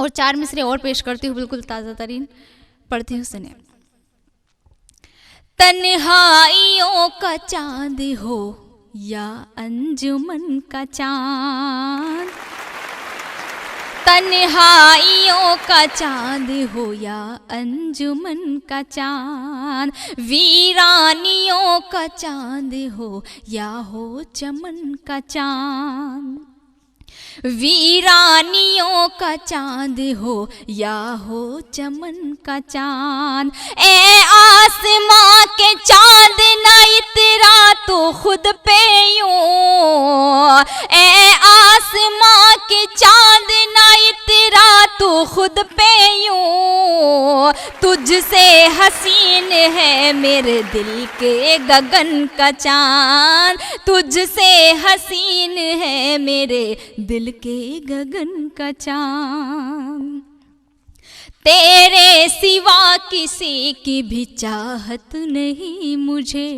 और 4 मिसरे और पेश करती हूँ, बिल्कुल ताज़ा तरीन पढ़ती हूँ, सुनिए। तन्हाइयों का चांद हो या अंजुमन का चांद, तन्हाइयों का चांद हो या अंजुमन का चांद, वीरानियों का चांद हो या हो चमन का चांद, वीरानियों का चांद हो या हो चमन का चांद। ए आसमां के चांद ना इतरा तो खुद पे यूं, ए आसमां के चांद ना इतरा तो खुद पे यूं, तुझसे हसीन है मेरे दिल के गगन का चांद, तुझसे हसीन है मेरे दिल के गगन का चांद। तेरे सिवा किसी की भी चाहत नहीं मुझे,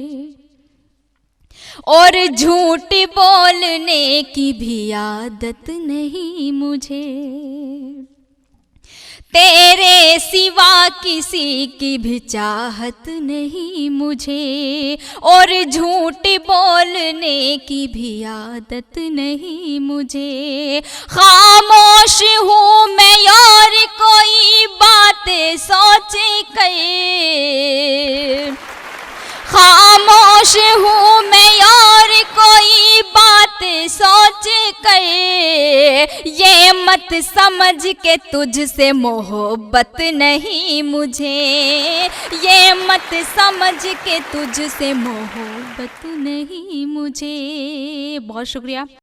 और झूठ बोलने की भी आदत नहीं मुझे, तेरे सिवा किसी की भी चाहत नहीं मुझे, और झूठ बोलने की भी आदत नहीं मुझे। खामोश हूँ मैं यार कोई बात सोचे कर, खामोश हूँ मैं यार कोई बात सोच कर, ये मत समझ के तुझसे मोहब्बत नहीं मुझे, ये मत समझ के तुझसे मोहब्बत नहीं मुझे। बहुत शुक्रिया।